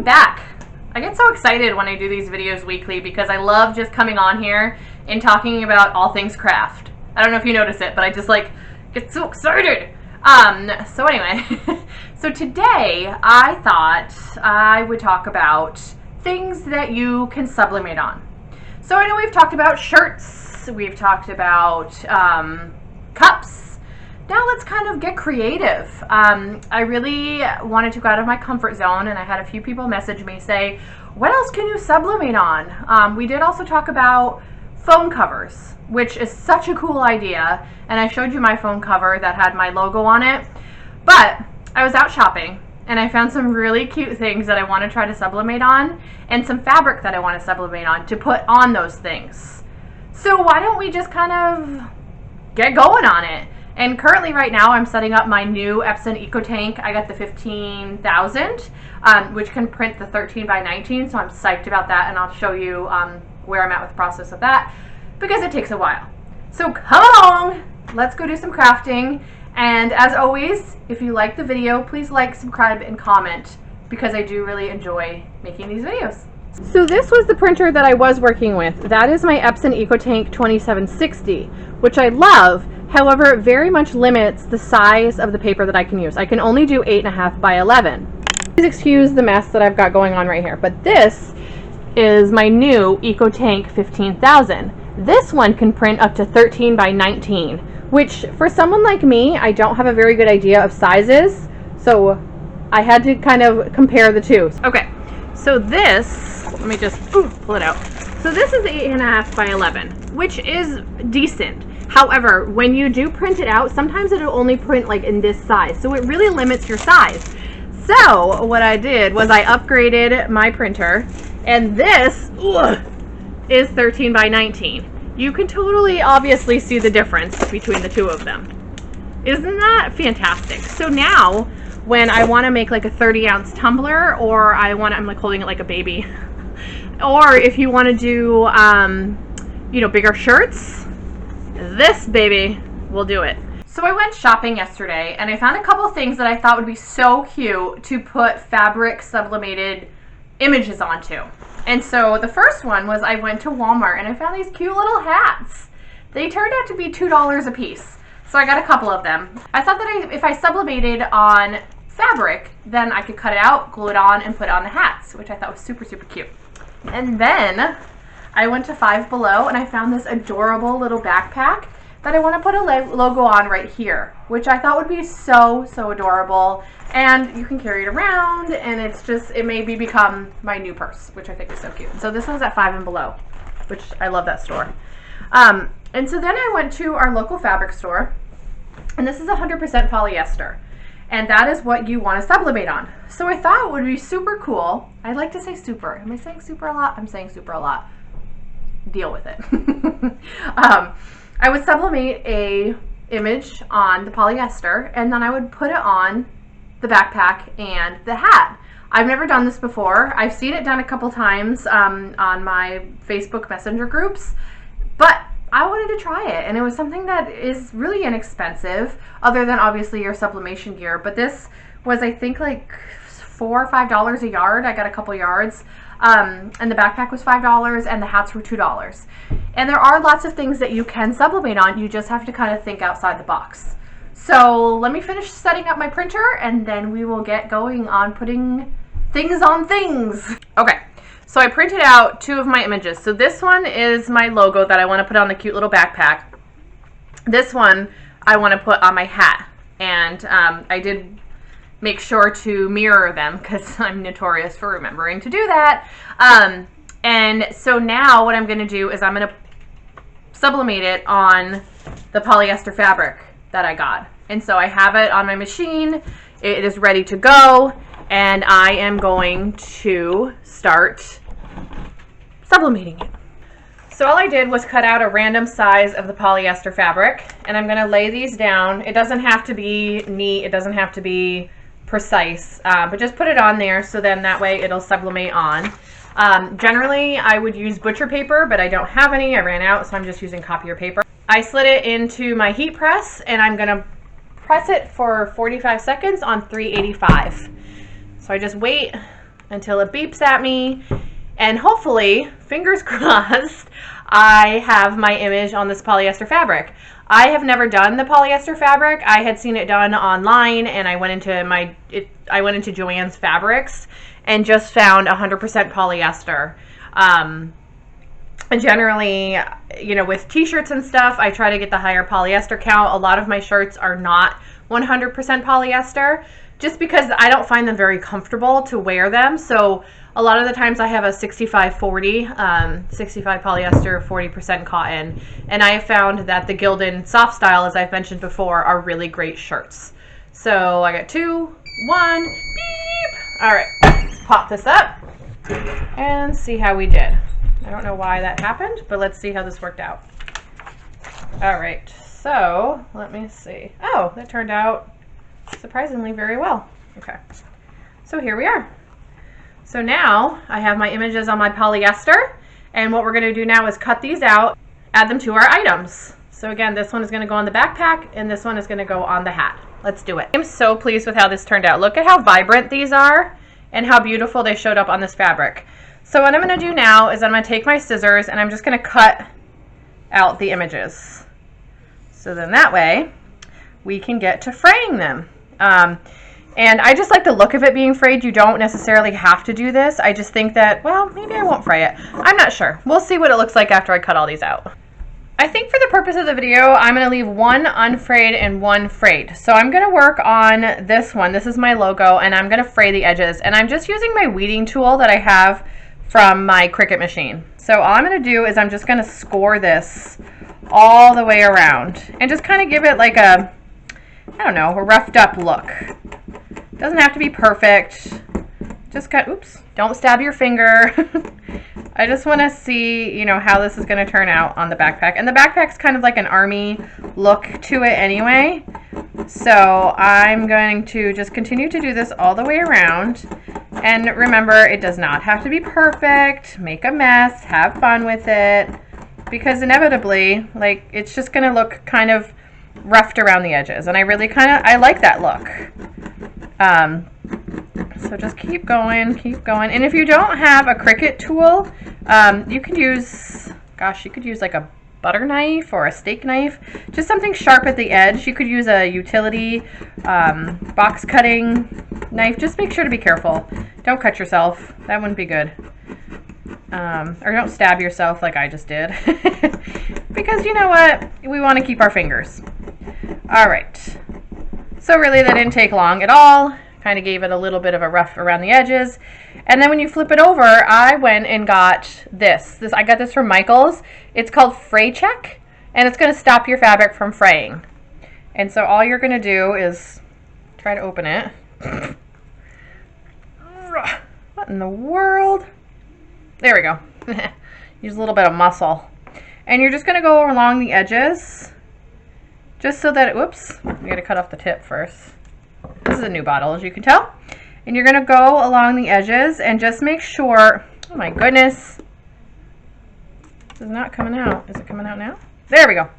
Welcome back. I get so excited when I do these videos weekly because I love just coming on here and talking about all things craft. I don't know if you notice it, but I just like get so excited. So anyway, so today I thought I would talk about things that you can sublimate on. So I know we've talked about shirts, we've talked about cups. Now let's kind of get creative. I really wanted to go out of my comfort zone, and I had a few people message me say, what else can you sublimate on? We did also talk about phone covers, which is such a cool idea, and I showed you my phone cover that had my logo on it. But I was out shopping and I found some really cute things that I want to try to sublimate on, and some fabric that I want to sublimate on to put on those things. So why don't we just kind of get going on it? And currently right now I'm setting up my new Epson EcoTank. I got the 15,000, which can print the 13 by 19, so I'm psyched about that, and I'll show you where I'm at with the process of that, because it takes a while. So come along, let's go do some crafting. And as always, if you like the video, please like, subscribe, and comment, because I do really enjoy making these videos. So this was the printer that I was working with. That is my Epson EcoTank 2760, which I love. However, it very much limits the size of the paper that I can use. I can only do 8.5 by 11. Please excuse the mess that I've got going on right here, but this is my new EcoTank 15,000. This one can print up to 13 by 19, which for someone like me, I don't have a very good idea of sizes, so I had to kind of compare the two. Okay, so this, let me just pull it out. So this is 8.5 by 11, which is decent. However, when you do print it out, sometimes it'll only print like in this size, so it really limits your size. So what I did was I upgraded my printer, and this is 13 by 19. You can totally obviously see the difference between the two of them. Isn't that fantastic? So now when I want to make like a 30-ounce tumbler, or I'm like holding it like a baby, or if you want to do you know, bigger shirts, this baby will do it. So I went shopping yesterday and I found a couple things that I thought would be so cute to put fabric sublimated images onto. And so the first one was I went to Walmart and I found these cute little hats. They turned out to be $2 a piece. So I got a couple of them. I thought that if I sublimated on fabric, then I could cut it out, glue it on, and put it on the hats, which I thought was super, super cute. And then I went to Five Below and I found this adorable little backpack that I want to put a logo on right here, which I thought would be so, so adorable. And you can carry it around, and it's just, it maybe become my new purse, which I think is so cute. So this one's at Five Below, which I love that store. And so then I went to our local fabric store, and this is 100% polyester. And that is what you want to sublimate on. So I thought it would be super cool. I like to say super. Am I saying super a lot? I'm saying super a lot. Deal with it. I would sublimate a image on the polyester, and then I would put it on the backpack and the hat. I've never done this before. I've seen it done a couple times on my Facebook Messenger groups, but I wanted to try it, and it was something that is really inexpensive, other than obviously your sublimation gear. But this was, I think, like $4 or $5 a yard. I got a couple yards. And the backpack was $5 and the hats were $2. And there are lots of things that you can sublimate on. You just have to kind of think outside the box. So let me finish setting up my printer, and then we will get going on putting things on things. Okay, so I printed out two of my images. So this one is my logo that I want to put on the cute little backpack. This one I want to put on my hat. And I did make sure to mirror them because I'm notorious for remembering to do that. And so now what I'm going to do is I'm going to sublimate it on the polyester fabric that I got. And so I have it on my machine. It is ready to go, and I am going to start sublimating it. So all I did was cut out a random size of the polyester fabric, and I'm going to lay these down. It doesn't have to be neat. It doesn't have to be precise, but just put it on there so then that way it'll sublimate on. Generally I would use butcher paper, but I don't have any. I ran out, so I'm just using copier paper. I slid it into my heat press, and I'm gonna press it for 45 seconds on 385. So I just wait until it beeps at me, and hopefully, fingers crossed, I have my image on this polyester fabric. I have never done the polyester fabric. I had seen it done online, and I went into Joann's Fabrics and just found 100% polyester. And generally, you know, with t-shirts and stuff, I try to get the higher polyester count. A lot of my shirts are not 100% polyester, just because I don't find them very comfortable to wear them. So a lot of the times I have a 65-40, 65 polyester, 40% cotton. And I have found that the Gildan Soft Style, as I've mentioned before, are really great shirts. So I got 2, 1, beep. All right, let's pop this up and see how we did. I don't know why that happened, but let's see how this worked out. All right, so let me see. Oh, that turned out surprisingly very well. Okay, so here we are. So now I have my images on my polyester, and what we're going to do now is cut these out, add them to our items. So again, this one is going to go on the backpack, and this one is going to go on the hat. Let's do it. I'm so pleased with how this turned out. Look at how vibrant these are and how beautiful they showed up on this fabric. So what I'm going to do now is I'm going to take my scissors and I'm just going to cut out the images. So then that way we can get to fraying them. And I just like the look of it being frayed. You don't necessarily have to do this. I just think that, well, maybe I won't fray it. I'm not sure. We'll see what it looks like after I cut all these out. I think for the purpose of the video, I'm going to leave one unfrayed and one frayed. So I'm going to work on this one. This is my logo, and I'm going to fray the edges. And I'm just using my weeding tool that I have from my Cricut machine. So all I'm going to do is I'm just going to score this all the way around and just kind of give it like a, I don't know, a roughed up look. Doesn't have to be perfect. Just cut, oops, don't stab your finger. I just want to see, you know, how this is going to turn out on the backpack. And the backpack's kind of like an army look to it anyway. So I'm going to just continue to do this all the way around. And remember, it does not have to be perfect. Make a mess, have fun with it. Because inevitably, like, it's just going to look kind of roughed around the edges. And I really I like that look. So just keep going, keep going. And if you don't have a Cricut tool, you could use, gosh, you could use like a butter knife or a steak knife, just something sharp at the edge. You could use a utility box cutting knife. Just make sure to be careful. Don't cut yourself. That wouldn't be good. Or don't stab yourself like I just did. Because you know what? We want to keep our fingers. All right. So really that didn't take long at all. Kind of gave it a little bit of a rough around the edges. And then when you flip it over, I went and got this. I got this from Michael's. It's called Fray Check, and it's going to stop your fabric from fraying. And so all you're going to do is try to open it. What in the world? There we go. Use a little bit of muscle. And you're just going to go along the edges, just so that, whoops, we got to cut off the tip first. This is a new bottle, as you can tell. And you're going to go along the edges and just make sure, oh my goodness, this is not coming out. Is it coming out now? There we go.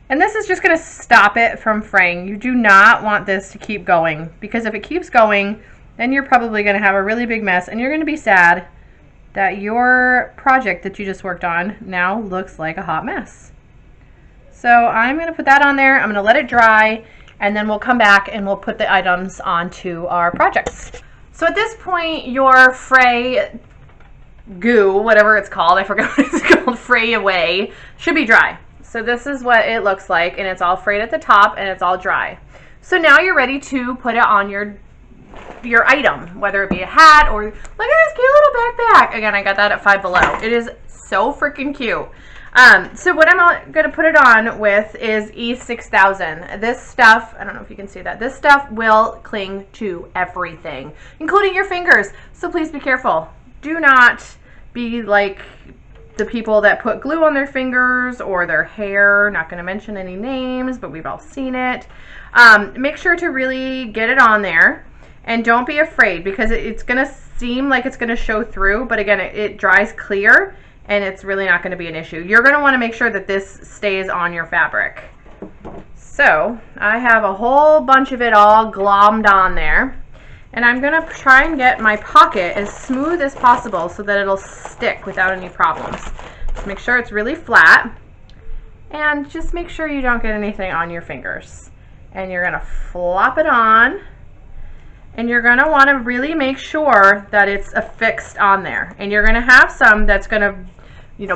And this is just going to stop it from fraying. You do not want this to keep going, because if it keeps going, then you're probably going to have a really big mess, and you're going to be sad that your project that you just worked on now looks like a hot mess. So I'm going to put that on there. I'm going to let it dry, and then we'll come back and we'll put the items onto our projects. So at this point, your fray goo, whatever it's called, I forgot what it's called, fray away, should be dry. So this is what it looks like, and it's all frayed at the top and it's all dry. So now you're ready to put it on your item, whether it be a hat or, look at this cute little backpack. Again, I got that at Five Below. It is so freaking cute. So what I'm going to put it on with is E6000. This stuff, I don't know if you can see that, this stuff will cling to everything, including your fingers. So please be careful. Do not be like the people that put glue on their fingers or their hair. Not going to mention any names, but we've all seen it. Make sure to really get it on there, and don't be afraid, because it's going to seem like it's going to show through, but again, it dries clear, and it's really not going to be an issue. You're going to want to make sure that this stays on your fabric. So I have a whole bunch of it all glommed on there. And I'm going to try and get my pocket as smooth as possible so that it'll stick without any problems. Just make sure it's really flat. And just make sure you don't get anything on your fingers. And you're going to flop it on. And you're going to want to really make sure that it's affixed on there. And you're going to have some that's going to, you know,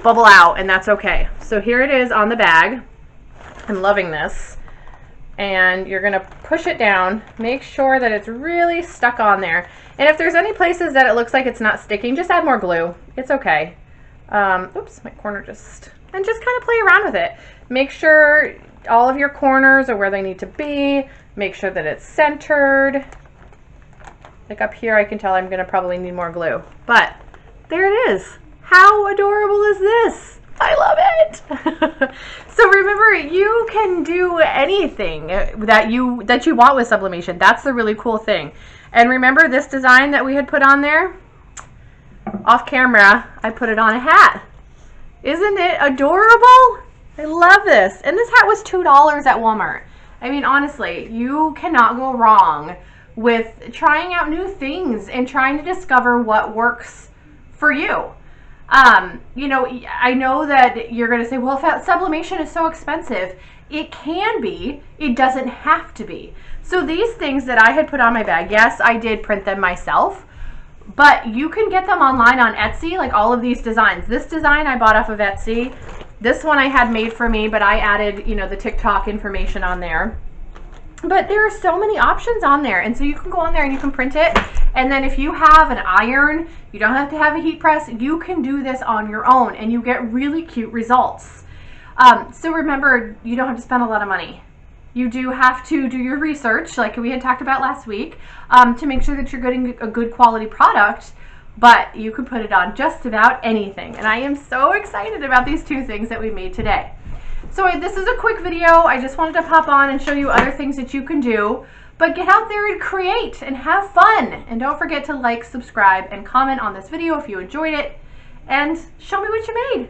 bubble out, and that's okay. So here it is on the bag. I'm loving this. And you're going to push it down, make sure that it's really stuck on there. And if there's any places that it looks like it's not sticking, just add more glue. It's okay. Oops, my corner just kind of play around with it. Make sure all of your corners are where they need to be. Make sure that it's centered. Like up here, I can tell I'm going to probably need more glue. But there it is. How adorable is this? I love it. So remember, you can do anything that you want with sublimation. That's the really cool thing. And remember this design that we had put on there? Off camera, I put it on a hat. Isn't it adorable? I love this. And this hat was $2 at Walmart. I mean, honestly, you cannot go wrong with trying out new things and trying to discover what works for you. You know, I know that you're going to say, well, if sublimation is so expensive, it can be, it doesn't have to be. So these things that I had put on my bag, yes, I did print them myself, but you can get them online on Etsy, like all of these designs. This design I bought off of Etsy. This one I had made for me, but I added, you know, the TikTok information on there. But there are so many options on there, and so you can go on there and you can print it. And then if you have an iron, you don't have to have a heat press, you can do this on your own and you get really cute results. So remember, you don't have to spend a lot of money. You do have to do your research, like we had talked about last week, to make sure that you're getting a good quality product, but you can put it on just about anything. And I am so excited about these two things that we made today. So this is a quick video. I just wanted to pop on and show you other things that you can do. But get out there and create and have fun. And don't forget to like, subscribe, and comment on this video if you enjoyed it. And show me what you made.